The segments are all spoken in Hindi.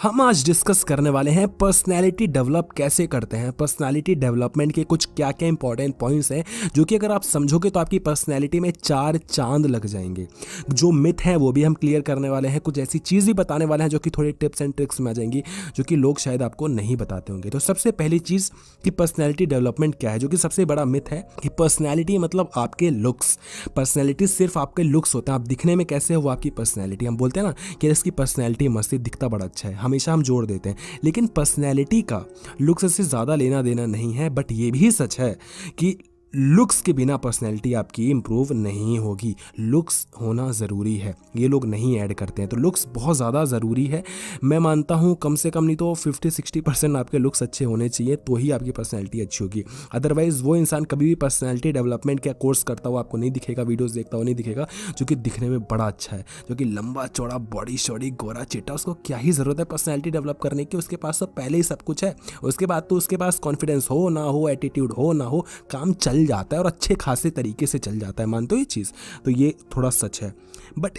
हम आज डिस्कस करने वाले हैं पर्सनैलिटी डेवलप कैसे करते हैं, पर्सनैलिटी डेवलपमेंट के कुछ क्या क्या इंपॉर्टेंट पॉइंट्स हैं जो कि अगर आप समझोगे तो आपकी पर्सनैलिटी में 4 चांद लग जाएंगे। जो मिथ हैं वो भी हम क्लियर करने वाले हैं, कुछ ऐसी चीज़ भी बताने वाले हैं जो कि थोड़ी टिप्स एंड ट्रिक्स में आ जाएंगी जो कि लोग शायद आपको नहीं बताते होंगे। तो सबसे पहली चीज़ कि पर्सनैलिटी डेवलपमेंट क्या है, जो कि सबसे बड़ा मिथ है कि पर्सनैलिटी मतलब आपके लुक्स। पर्सनैलिटी सिर्फ आपके लुक्स होते हैं, आप दिखने में कैसे हो वो आपकी पर्सनैलिटी। हम बोलते हैं ना कि इसकी पर्सनैलिटी मस्त, दिखता बड़ा अच्छा है, हमेशा हम जोड़ देते हैं, लेकिन पर्सनैलिटी का लुक्स से ज़्यादा लेना देना नहीं है। बट ये भी सच है कि लुक्स के बिना पर्सनैलिटी आपकी इम्प्रूव नहीं होगी। लुक्स होना ज़रूरी है, ये लोग नहीं ऐड करते हैं, तो लुक्स बहुत ज़्यादा ज़रूरी है। मैं मानता हूँ कम से कम नहीं तो 50-60% आपके लुक्स अच्छे होने चाहिए, तो ही आपकी पर्सनैलिटी अच्छी होगी। अदरवाइज़ वो इंसान कभी भी पर्सनैलिटी डेवलपमेंट का कोर्स करता हुआ आपको नहीं दिखेगा, वीडियोस देखता हुआ नहीं दिखेगा, जो कि दिखने में बड़ा अच्छा है, जो कि लंबा चौड़ा बॉडी शॉडी गोरा चिट्टा, उसको क्या ही ज़रूरत है पर्सनैलिटी डेवलप करने की। उसके पास तो पहले ही सब कुछ है। उसके बाद तो उसके पास कॉन्फिडेंस हो ना हो, एटीट्यूड हो ना हो, काम चल जाता है और अच्छे खासे तरीके से चल जाता है। मानते हो ये चीज़? तो ये थोड़ा सच है। बट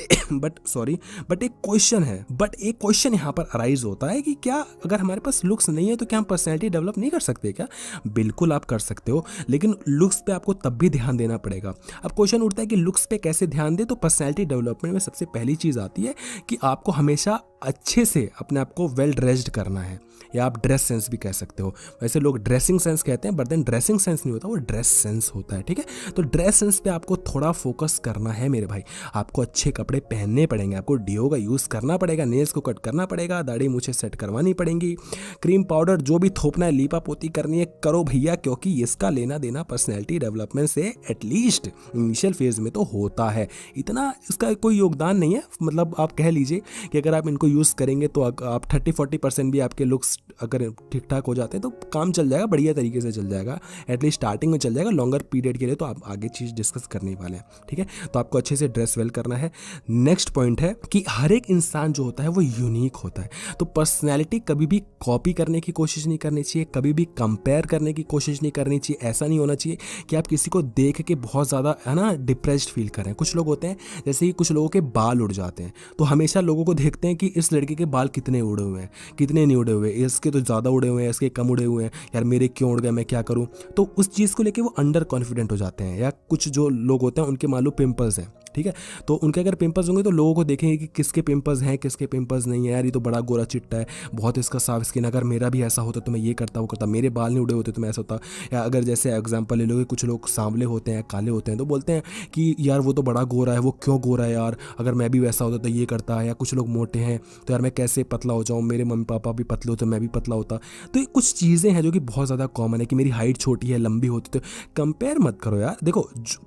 एक क्वेश्चन यहाँ पर अराइज होता है कि क्या अगर हमारे पास लुक्स नहीं है तो क्या हम पर्सनैलिटी डेवलप नहीं कर सकते क्या? बिल्कुल आप कर सकते हो, लेकिन लुक्स पे आपको तब भी ध्यान देना पड़ेगा। अब क्वेश्चन उठता है कि लुक्स पे कैसे ध्यान दे, तो पर्सनैलिटी डेवलपमेंट में सबसे पहली चीज़ आती है कि आपको हमेशा अच्छे से अपने आप को वेल ड्रेस्ड करना है, या आप ड्रेस सेंस भी कह सकते हो। वैसे लोग ड्रेसिंग सेंस कहते हैं, बट देन ड्रेसिंग सेंस नहीं होता, वो ड्रेस सेंस होता है। ठीक है, तो ड्रेस सेंस पे आपको थोड़ा फोकस करना है मेरे भाई। आपको अच्छे कपड़े पहनने पड़ेंगे, आपको डीओ का यूज़ करना पड़ेगा, नेल्स को कट करना पड़ेगा, दाढ़ी मूछें सेट करवानी पड़ेंगी, क्रीम पाउडर जो भी थोपना है, लीपा पोती करनी है, करो भैया, क्योंकि इसका लेना देना पर्सनैलिटी डेवलपमेंट से एटलीस्ट इनिशियल फेज में तो होता है। इतना इसका कोई योगदान नहीं है, मतलब आप कह लीजिए कि अगर आप इनको यूज़ करेंगे तो आप 30-40% भी आपके लुक्स अगर ठीक ठाक हो जाते हैं तो काम चल जाएगा, बढ़िया तरीके से चल जाएगा, एटलीस्ट स्टार्टिंग में चल जाएगा। लॉन्गर पीरियड के लिए तो आप आगे चीज़ डिस्कस करने वाले हैं। ठीक है, तो आपको अच्छे से ड्रेस वेल करना है। नेक्स्ट पॉइंट है कि हर एक इंसान जो होता है वो यूनिक होता है, तो पर्सनैलिटी कभी भी कॉपी करने की कोशिश नहीं करनी चाहिए, कभी भी कंपेयर करने की कोशिश नहीं करनी चाहिए। ऐसा नहीं होना चाहिए कि आप किसी को देख के बहुत ज़्यादा है ना डिप्रेस्ड फील करें। कुछ लोग होते हैं, जैसे कि कुछ लोगों के बाल उड़ जाते हैं, तो हमेशा लोगों को देखते हैं कि इस लड़के के बाल कितने उड़े हुए हैं, कितने नहीं उड़े हुए, इसके तो ज़्यादा उड़े हुए हैं, इसके कम उड़े हुए हैं, यार मेरे क्यों उड़ गए, मैं क्या करूं। तो उस चीज़ को लेके वो अंडर कॉन्फिडेंट हो जाते हैं। या कुछ जो लोग होते हैं उनके मालूम पिंपल्स हैं, ठीक है, तो उनके अगर पिंपल्स होंगे तो लोगों को देखेंगे कि किसके पिंपल्स हैं, किसके पिंपल्स नहीं है। यार ये तो बड़ा गोरा चिट्टा है, बहुत इसका साफ स्किन, अगर मेरा भी ऐसा होता तो मैं ये करता वो करता, मेरे बाल नहीं उड़े होते तो मैं ऐसा होता। या अगर जैसे एग्जांपल ले लो, कुछ लोग सांवले होते हैं, काले होते हैं, तो बोलते हैं कि यार वो तो बड़ा गोरा है, वो क्यों गोरा है यार, अगर मैं भी वैसा होता तो ये करता। या कुछ लोग मोटे हैं तो यार मैं कैसे पतला हो जाऊँ, मेरे मम्मी पापा भी पतले होते मैं भी पतला होता। तो ये कुछ चीज़ें हैं जो कि बहुत ज़्यादा कॉमन है कि मेरी हाइट छोटी है, लंबी होती, तो कंपेयर मत करो यार।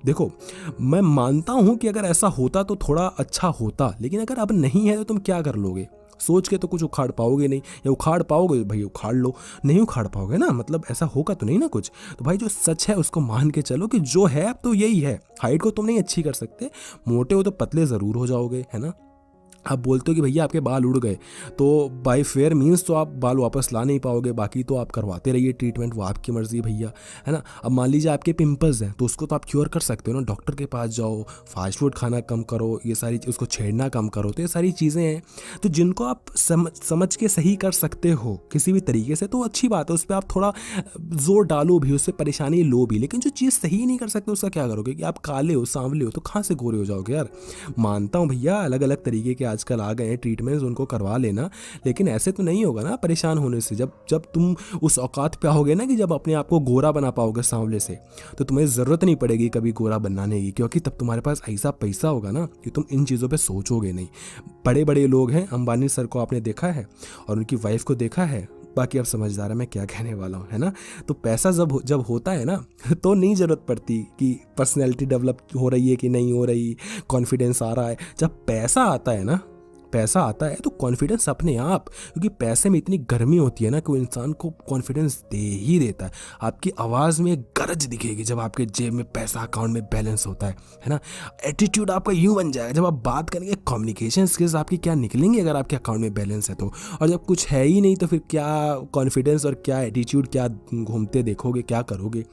देखो मैं मानता हूँ कि अगर ऐसा होता तो थोड़ा अच्छा होता, लेकिन अगर अब नहीं है तो तुम क्या कर लोगे? सोच के तो कुछ उखाड़ पाओगे नहीं, या उखाड़ पाओगे भाई उखाड़ लो, नहीं उखाड़ पाओगे ना, मतलब ऐसा होगा तो नहीं ना कुछ। तो भाई जो सच है उसको मान के चलो कि जो है अब तो यही है। हाइट को तुम नहीं अच्छी कर सकते, मोटे हो तो पतले ज़रूर हो जाओगे, है ना। आप बोलते हो कि भैया आपके बाल उड़ गए, तो बाय फेयर मीन्स तो आप बाल वापस ला नहीं पाओगे, बाकी तो आप करवाते रहिए ट्रीटमेंट, वो आपकी मर्जी है भैया, है ना। अब मान लीजिए आपके पिंपल्स हैं तो उसको तो आप क्योर कर सकते हो ना, डॉक्टर के पास जाओ, फास्ट फूड खाना कम करो, ये सारी उसको छेड़ना कम करो। तो ये सारी चीज़ें हैं तो जिनको आप समझ के सही कर सकते हो किसी भी तरीके से, तो अच्छी बात है, उस पर आप थोड़ा जोर डालो भी, उससे परेशानी लो भी। लेकिन जो चीज़ सही नहीं कर सकते उसका क्या करोगे? कि आप काले हो, सांवले हो, तो कहाँ से गोरे हो जाओगे यार। मानता हूँ भैया अलग अलग तरीके के आजकल आ गए हैं ट्रीटमेंट्स, उनको करवा लेना, लेकिन ऐसे तो नहीं होगा ना परेशान होने से। जब तुम उस औकात पे आओगे ना कि जब अपने आप को गोरा बना पाओगे सांवले से, तो तुम्हें ज़रूरत नहीं पड़ेगी कभी गोरा बनाने की, क्योंकि तब तुम्हारे पास ऐसा पैसा होगा ना कि तुम इन चीज़ों पे सोचोगे नहीं। बड़े बड़े लोग हैं, अंबानी सर को आपने देखा है और उनकी वाइफ को देखा है, बाकी आप समझदार है मैं क्या कहने वाला हूँ, है ना। तो पैसा जब होता है ना तो नहीं ज़रूरत पड़ती कि पर्सनैलिटी डेवलप हो रही है कि नहीं हो रही, कॉन्फिडेंस आ रहा है। जब पैसा आता है ना, पैसा आता है तो कॉन्फिडेंस अपने आप, क्योंकि पैसे में इतनी गर्मी होती है ना कि वो इंसान को कॉन्फिडेंस दे ही देता है। आपकी आवाज़ में गरज दिखेगी जब आपके जेब में पैसा, अकाउंट में बैलेंस होता है ना। एटीट्यूड आपका यूँ बन जाएगा जब आप बात करेंगे, कम्युनिकेशन स्किल्स आपकी क्या निकलेंगी अगर आपके अकाउंट में बैलेंस है तो। और जब कुछ है ही नहीं तो फिर क्या कॉन्फिडेंस और क्या एटीट्यूड, क्या घूमते देखोगे, क्या करोगे।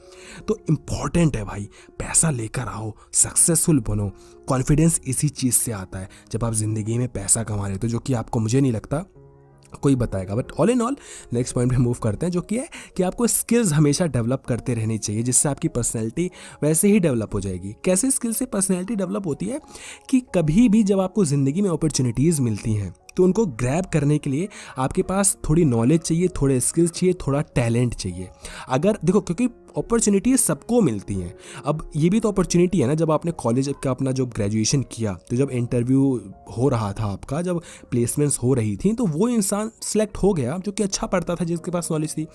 तो इम्पॉर्टेंट है भाई, पैसा लेकर आओ, सक्सेसफुल बनो। कॉन्फिडेंस इसी चीज़ से आता है जब आप ज़िंदगी में पैसा कमा रहे हो, तो जो कि आपको, मुझे नहीं लगता कोई बताएगा। But all in all next point पे मूव करते हैं, जो कि है कि आपको स्किल्स हमेशा डेवलप करते रहनी चाहिए, जिससे आपकी पर्सनैलिटी वैसे ही डेवलप हो जाएगी। कैसे स्किल से पर्सनैलिटी डेवलप होती है कि कभी भी जब आपको ज़िंदगी में अपॉर्चुनिटीज़ मिलती हैं तो उनको ग्रैब करने के लिए आपके पास थोड़ी नॉलेज चाहिए, थोड़े स्किल्स चाहिए, थोड़ा टैलेंट चाहिए। अगर देखो, क्योंकि अपॉर्चुनिटीज सबको मिलती हैं। अब ये भी तो अपॉर्चुनिटी है ना, जब आपने कॉलेज का अपना जो ग्रेजुएशन किया, तो जब इंटरव्यू हो रहा था आपका, जब प्लेसमेंट्स हो रही थी, तो वो इंसान सेलेक्ट हो गया जो कि अच्छा पढ़ता था, जिसके पास नॉलेज थी।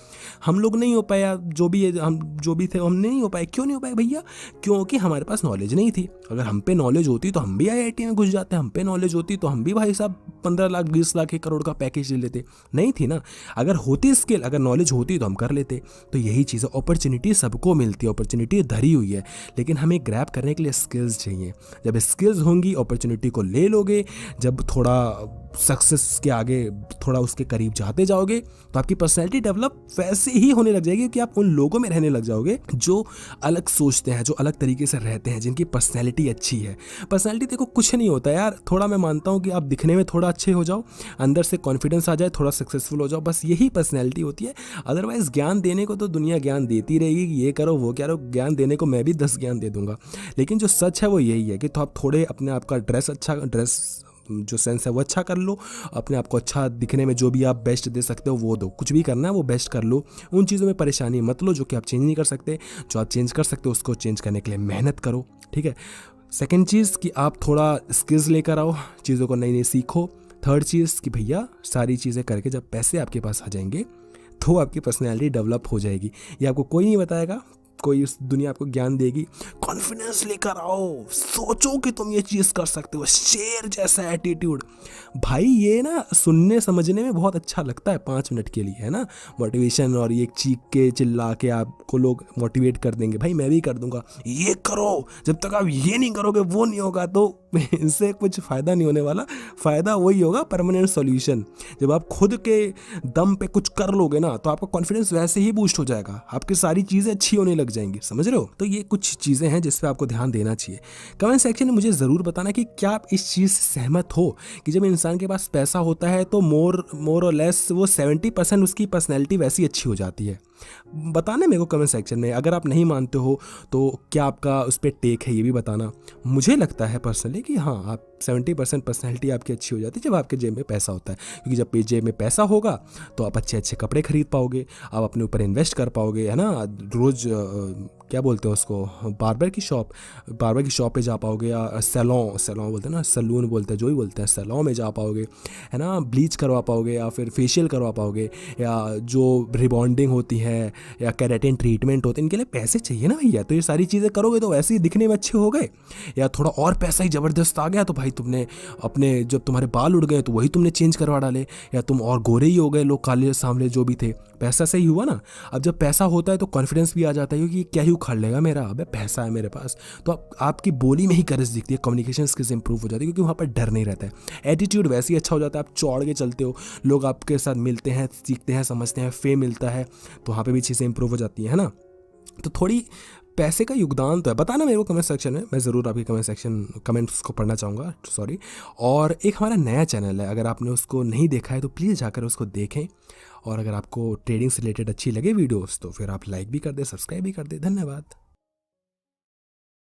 हम लोग नहीं हो पाया, जो भी थे हम नहीं हो पाए। क्यों नहीं हो पाए भैया? क्योंकि हमारे पास नॉलेज नहीं थी। अगर हम पे नॉलेज होती तो हम भी IIT में घुस जाते, हम पे नॉलेज होती तो हम भी भाई साहब 15 लाख 20 लाख 1 करोड़ का पैकेज ले लेते। नहीं थी ना। अगर होती स्किल, अगर नॉलेज होती तो हम कर लेते। तो यही चीज़ है, अपॉर्चुनिटी सबको मिलती है, अपॉर्चुनिटी धरी हुई है, लेकिन हमें ग्रैब करने के लिए स्किल्स चाहिए। जब स्किल्स होंगी, अपॉर्चुनिटी को ले लोगे, जब थोड़ा सक्सेस के आगे थोड़ा उसके करीब जाते जाओगे, तो आपकी पर्सनैलिटी डेवलप वैसे ही होने लग जाएगी कि आप उन लोगों में रहने लग जाओगे जो अलग सोचते हैं, जो अलग तरीके से रहते हैं, जिनकी पर्सनैलिटी अच्छी है। पर्सनैलिटी देखो कुछ नहीं होता यार, थोड़ा मैं मानता हूँ कि आप दिखने में थोड़ा अच्छे हो जाओ, अंदर से कॉन्फिडेंस आ जाए, थोड़ा सक्सेसफुल हो जाओ, बस यही पर्सनैलिटी होती है। अदरवाइज ज्ञान देने को तो दुनिया ज्ञान देती रहेगी, ये करो वो करो, ज्ञान देने को मैं भी 10 ज्ञान दे दूंगा, लेकिन जो सच है वो यही है कि तो आप थोड़े अपने आप का ड्रेस जो सेंस है वो अच्छा कर लो, अपने आप को अच्छा दिखने में जो भी आप बेस्ट दे सकते हो वो दो। कुछ भी करना है वो बेस्ट कर लो, उन चीज़ों में परेशानी मत लो जो कि आप चेंज नहीं कर सकते। जो आप चेंज कर सकते हो उसको चेंज करने के लिए मेहनत करो, ठीक है। सेकेंड चीज़ कि आप थोड़ा स्किल्स लेकर आओ, चीज़ों को नई नई सीखो। थर्ड चीज़ कि भैया सारी चीज़ें करके जब पैसे आपके पास आ जाएंगे तो आपकी पर्सनैलिटी डेवलप हो जाएगी। ये आपको कोई नहीं बताएगा, कोई इस दुनिया आपको ज्ञान देगी। कॉन्फिडेंस लेकर आओ, सोचो कि तुम ये चीज़ कर सकते हो, शेर जैसा एटीट्यूड। भाई ये ना सुनने समझने में बहुत अच्छा लगता है 5 मिनट के लिए, है ना, मोटिवेशन, और ये चीख के चिल्ला के आपको लोग मोटिवेट कर देंगे, भाई मैं भी कर दूंगा, ये करो। जब तक आप ये नहीं करोगे वो नहीं होगा, तो इससे कुछ फ़ायदा नहीं होने वाला। फ़ायदा वही होगा परमानेंट सॉल्यूशन। जब आप खुद के दम पे कुछ कर लोगे ना, तो आपका कॉन्फिडेंस वैसे ही बूस्ट हो जाएगा, आपकी सारी चीज़ें अच्छी होने लग जाएंगी, समझ रहे हो। तो ये कुछ चीज़ें हैं जिस पे आपको ध्यान देना चाहिए। कमेंट सेक्शन में मुझे ज़रूर बताना कि क्या आप इस चीज़ से सहमत हो कि जब इंसान के पास पैसा होता है तो मोर और लेस वो 70% उसकी पर्सनैलिटी वैसी अच्छी हो जाती है। बताना मेरे को कमेंट सेक्शन में। अगर आप नहीं मानते हो तो क्या आपका उस पर टेक है, ये भी बताना। मुझे लगता है पर्सनली कि हाँ, आप 70% पर्सनैलिटी आपकी अच्छी हो जाती है जब आपके जेब में पैसा होता है, क्योंकि जब जेब में पैसा होगा तो आप अच्छे अच्छे कपड़े खरीद पाओगे, आप अपने ऊपर इन्वेस्ट कर पाओगे, है ना। रोज़ क्या बोलते हैं उसको, बार्बर की शॉप पे जा पाओगे, या सैलून बोलते हैं ना, सैलून बोलते हैं, जो ही बोलते हैं, सैलून में जा पाओगे, है ना। ब्लीच करवा पाओगे या फिर फेशियल करवा पाओगे, या जो रिबॉन्डिंग होती है या केराटिन ट्रीटमेंट होते हैं, इनके लिए पैसे चाहिए ना भैया। तो ये सारी चीज़ें करोगे तो वैसे ही दिखने में अच्छे हो गए। या थोड़ा और पैसा ही ज़बरदस्त आ गया तो भाई तुमने अपने, जब तुम्हारे बाल उड़ गए तो वही तुमने चेंज करवा डाले, या तुम और गोरे ही हो गए, लोग काले सांवले जो भी थे, पैसा से ही हुआ ना। अब जब पैसा होता है तो कॉन्फिडेंस भी आ जाता है, क्योंकि क्या ही उखाड़ लेगा मेरा, अबे पैसा है मेरे पास। तो आपकी बोली में ही करेज दिखती है, कम्युनिकेशन स्किल्स इंप्रूव हो जाती है, क्योंकि वहाँ पर डर नहीं रहता है, एटीट्यूड वैसे ही अच्छा हो जाता है, आप चौड़ के चलते हो, लोग आपके साथ मिलते हैं, सीखते हैं, समझते हैं, फेम मिलता है, तो वहाँ पर भी चीज़ें इंप्रूव हो जाती है ना। तो थोड़ी पैसे का योगदान तो है, बताना मेरे को कमेंट सेक्शन में, मैं ज़रूर आपकी कमेंट्स को पढ़ना चाहूँगा, सॉरी। और एक हमारा नया चैनल है, अगर आपने उसको नहीं देखा है तो प्लीज़ जाकर उसको देखें। और अगर आपको ट्रेडिंग से रिलेटेड अच्छी लगे वीडियोस तो फिर आप लाइक भी कर दे, सब्सक्राइब भी कर दे। धन्यवाद।